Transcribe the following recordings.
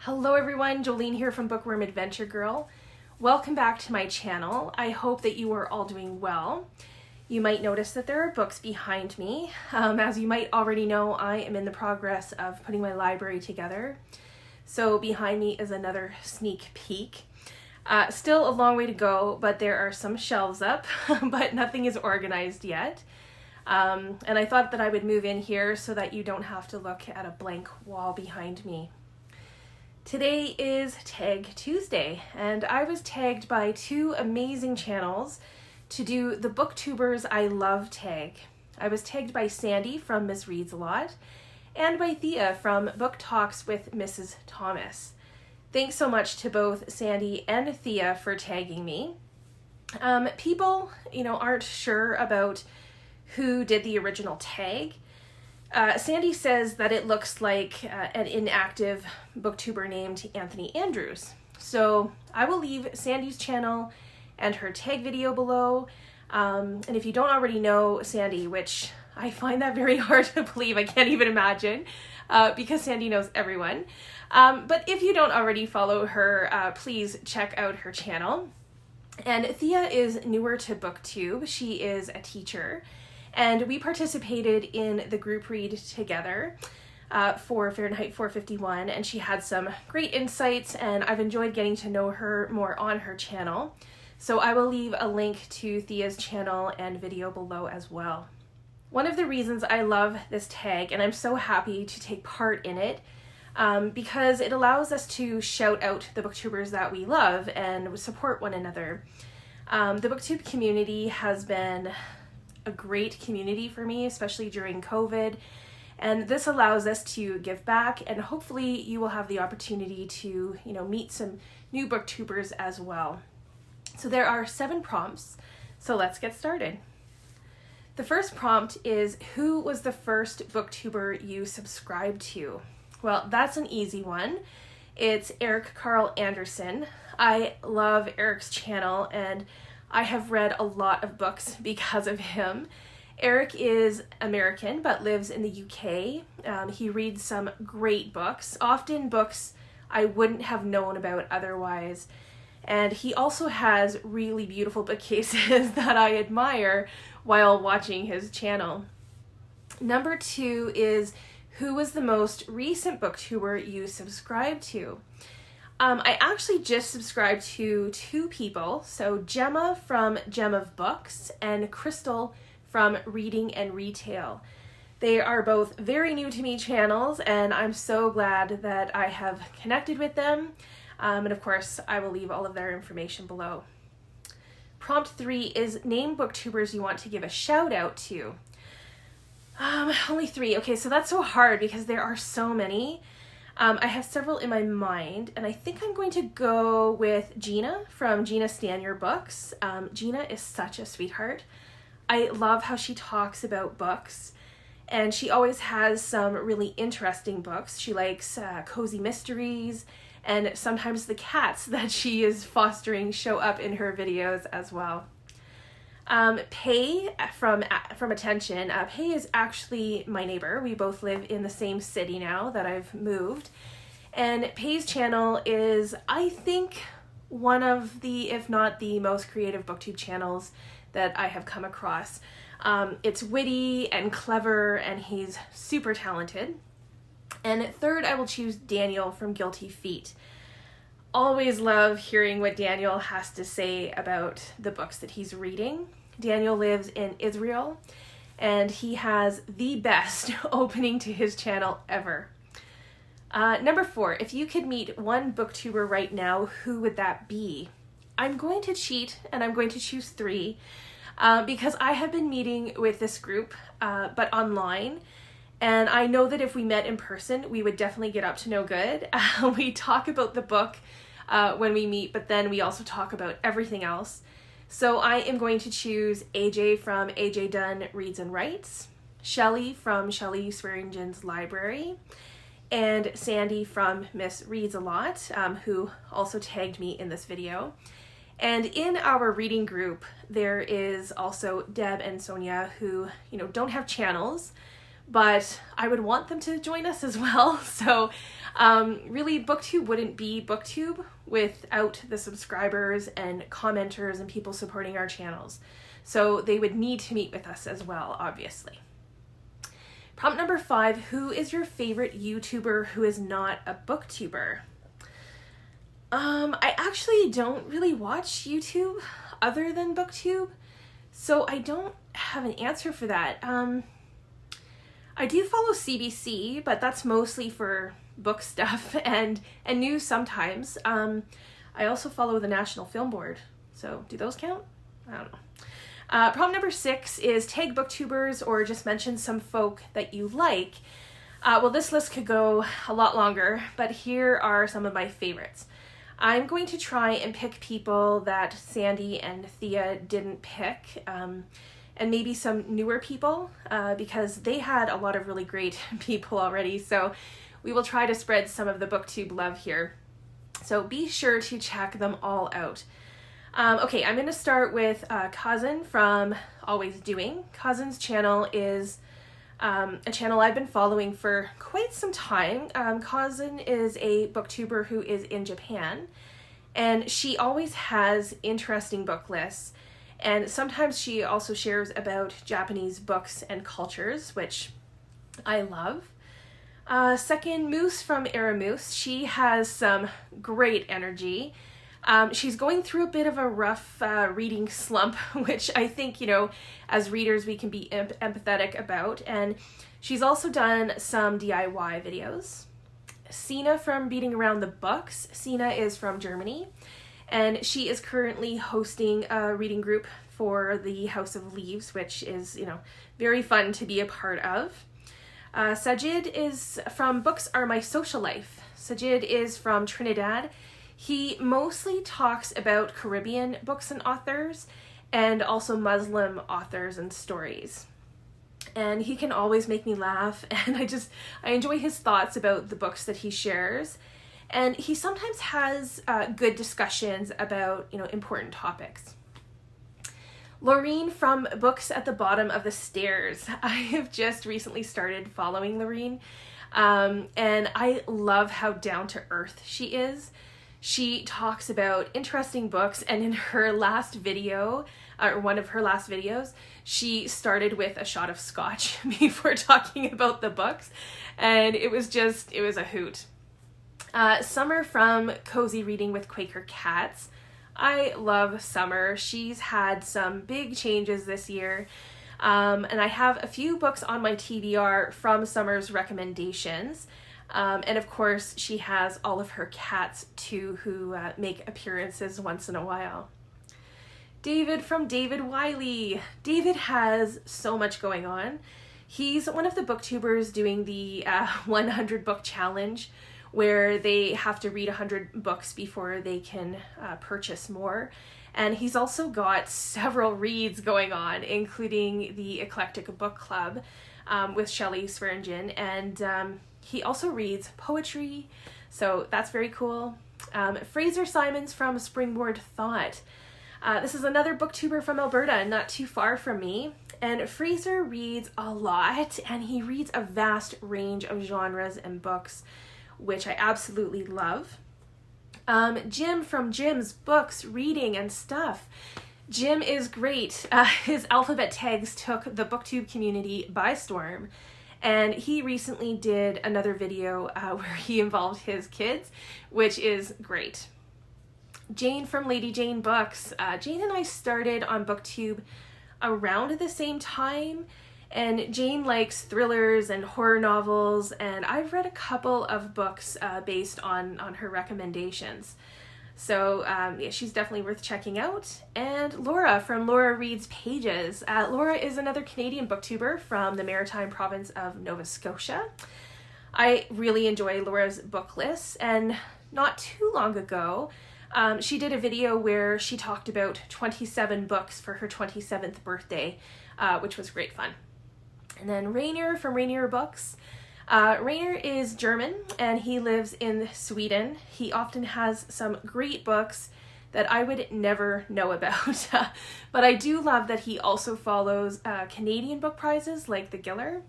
Hello everyone, Jolene here from Bookworm Adventure Girl. Welcome back to my channel. I hope that you are all doing well. You might notice that there are books behind me. As you might already know, I am in the progress of putting my library together. So behind me is another sneak peek. Still a long way to go, but there are some shelves up, but nothing is organized yet. And I thought that I would move in here so that you don't have to look at a blank wall behind me. Today is Tag Tuesday, and I was tagged by two amazing channels to do the Booktubers I Love tag. I was tagged by Sandy from MsReads A Lot and by Thea from Book Talks with Mrs. Thomas. Thanks so much to both Sandy and Thea for tagging me. People, aren't sure about who did the original tag. Sandy says that it looks like an inactive booktuber named Anthony Andrews. So I will leave Sandy's channel and her tag video below. And if you don't already know Sandy, which I find that very hard to believe, I can't even imagine, because Sandy knows everyone. But if you don't already follow her, please check out her channel. And Thea is newer to Booktube. She is a teacher. And we participated in the group read together for Fahrenheit 451, and she had some great insights, and I've enjoyed getting to know her more on her channel. So I will leave a link to Thea's channel and video below as well. One of the reasons I love this tag, and I'm so happy to take part in it, because it allows us to shout out the booktubers that we love and support one another. The booktube community has been a great community for me, especially during COVID, and this allows us to give back, and hopefully you will have the opportunity to meet some new booktubers as well. So there are 7 prompts, so let's get started. The first prompt is, who was the first booktuber you subscribed to? Well, that's an easy one. It's Eric Karl Anderson. I love Eric's channel, and I have read a lot of books because of him. Eric is American but lives in the UK. He reads some great books, often books I wouldn't have known about otherwise. And he also has really beautiful bookcases that I admire while watching his channel. Number 2 is, who was the most recent booktuber you subscribed to? I actually just subscribed to 2 people, so Gemma from Gem of Books and Crystal from Reading and Retail. They are both very new to me channels, and I'm so glad that I have connected with them. And of course, I will leave all of their information below. Prompt 3 is, name booktubers you want to give a shout out to. Only 3. Okay, so that's so hard because there are so many. I have several in my mind, and I think I'm going to go with Gina from Gina Stanyer Books. Gina is such a sweetheart. I love how she talks about books, and she always has some really interesting books. She likes cozy mysteries, and sometimes the cats that she is fostering show up in her videos as well. Pei from Attention. Pei is actually my neighbor. We both live in the same city now that I've moved. And Pei's channel is, I think, one of the, if not the most creative booktube channels that I have come across. It's witty and clever, and he's super talented. And third, I will choose Daniel from Guilty Feet. Always love hearing what Daniel has to say about the books that he's reading. Daniel lives in Israel, and he has the best opening to his channel ever. Number 4, if you could meet one booktuber right now, who would that be? I'm going to cheat, and I'm going to choose 3, because I have been meeting with this group, but online, and I know that if we met in person, we would definitely get up to no good. We talk about the book when we meet, but then we also talk about everything else. So I am going to choose AJ from AJ Dunn Reads and Writes, Shelley from Shelley Swearingen's Library, and Sandy from MsReads A Lot, who also tagged me in this video. And in our reading group, there is also Deb and Sonia who, don't have channels, but I would want them to join us as well. So Really, Booktube wouldn't be Booktube without the subscribers and commenters and people supporting our channels. So they would need to meet with us as well, obviously. Prompt number 5, who is your favorite YouTuber who is not a Booktuber? I actually don't really watch YouTube other than Booktube, so I don't have an answer for that. I do follow CBC, but that's mostly for book stuff and news sometimes. I also follow the National Film Board, so do those count? I don't know. Prompt number 6 is tag Booktubers or just mention some folk that you like. Well, this list could go a lot longer, but here are some of my favorites. I'm going to try and pick people that Sandy and Thea didn't pick, and maybe some newer people, because they had a lot of really great people already, so we will try to spread some of the Booktube love here. So be sure to check them all out. Okay, I'm going to start with Kazen from Always Doing. Kazen's channel is a channel I've been following for quite some time. Kazen is a booktuber who is in Japan, and she always has interesting book lists, and sometimes she also shares about Japanese books and cultures, which I love. Second, Moose from Moose. She has some great energy. She's going through a bit of a rough reading slump, which I think, as readers we can be empathetic about. And she's also done some DIY videos. Sina from Beating Around the Books. Sina is from Germany, and she is currently hosting a reading group for the House of Leaves, which is, very fun to be a part of. Saajid is from Books Are My Social Life. Saajid is from Trinidad. He mostly talks about Caribbean books and authors, and also Muslim authors and stories. And he can always make me laugh, and I enjoy his thoughts about the books that he shares. And he sometimes has good discussions about, important topics. Lorene from Books at the Bottom of the Stairs. I have just recently started following Lorene, and I love how down-to-earth she is. She talks about interesting books, and in her last video, or one of her last videos, she started with a shot of scotch before talking about the books, and it was a hoot. Summer from Cozy Reading with Quaker Cats. I love Summer. She's had some big changes this year, and I have a few books on my TBR from Summer's recommendations. And of course, she has all of her cats too, who make appearances once in a while. David from David Wiley. David has so much going on. He's one of the booktubers doing the 100 book challenge, where they have to read 100 books before they can purchase more. And he's also got several reads going on, including the Eclectic Book Club with Shelley Swearingen, and he also reads poetry, so that's very cool. Fraser Simons from Springboard Thought. This is another booktuber from Alberta, not too far from me. And Fraser reads a lot, and he reads a vast range of genres and books, which I absolutely love. Jim from Jim's Books, Reading, and Stuff. Jim is great. His alphabet tags took the booktube community by storm. And he recently did another video where he involved his kids, which is great. Jane from Lady Jane Books. Jane and I started on BookTube around the same time, and Jane likes thrillers and horror novels, and I've read a couple of books based on her recommendations. So yeah, she's definitely worth checking out. And Laura from Laura Reads Pages. Laura is another Canadian booktuber from the Maritime province of Nova Scotia. I really enjoy Laura's book lists, and not too long ago, she did a video where she talked about 27 books for her 27th birthday, which was great fun. And then Rainier from Rainierbooks. Rainier is German, and he lives in Sweden. He often has some great books that I would never know about, but I do love that he also follows Canadian book prizes like the Giller.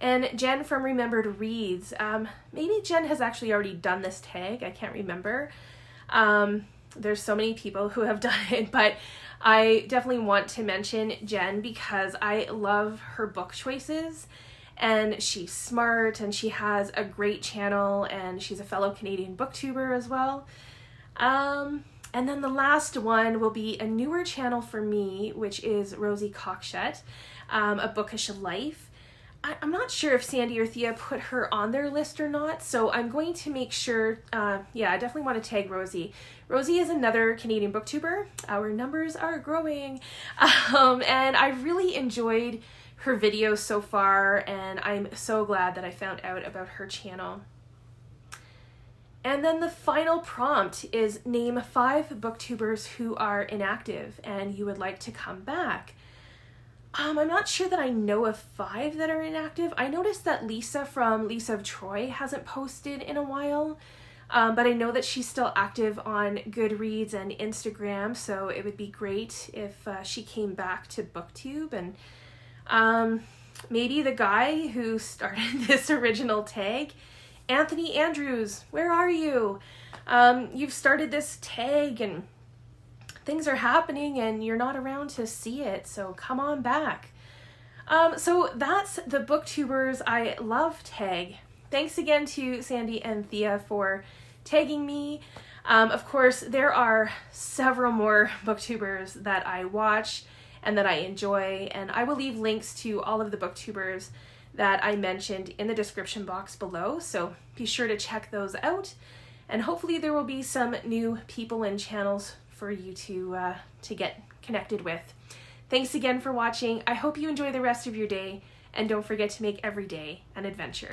And Jen from Remembered Reads. Maybe Jen has actually already done this tag. I can't remember. There's so many people who have done it, but I definitely want to mention Jen because I love her book choices, and she's smart, and she has a great channel, and she's a fellow Canadian booktuber as well. And then the last one will be a newer channel for me, which is Rosie Cockshut, A Bookish Life. I'm not sure if Sandy or Thea put her on their list or not, so I'm going to make sure, yeah, I definitely want to tag Rosie. Rosie is another Canadian booktuber. Our numbers are growing, and I really enjoyed her videos so far, and I'm so glad that I found out about her channel. And then the final prompt is name 5 booktubers who are inactive and you would like to come back. I'm not sure that I know of 5 that are inactive. I noticed that Lisa from Lisa of Troy hasn't posted in a while, but I know that she's still active on Goodreads and Instagram, so it would be great if she came back to BookTube. And maybe the guy who started this original tag, Anthony Andrews, where are you? You've started this tag and things are happening and you're not around to see it, so come on back. So that's the Booktubers I Love tag. Thanks again to Sandy and Thea for tagging me. Of course, there are several more Booktubers that I watch and that I enjoy, and I will leave links to all of the Booktubers that I mentioned in the description box below, so be sure to check those out, and hopefully there will be some new people and channels for you to get connected with. Thanks again for watching. I hope you enjoy the rest of your day, and don't forget to make every day an adventure.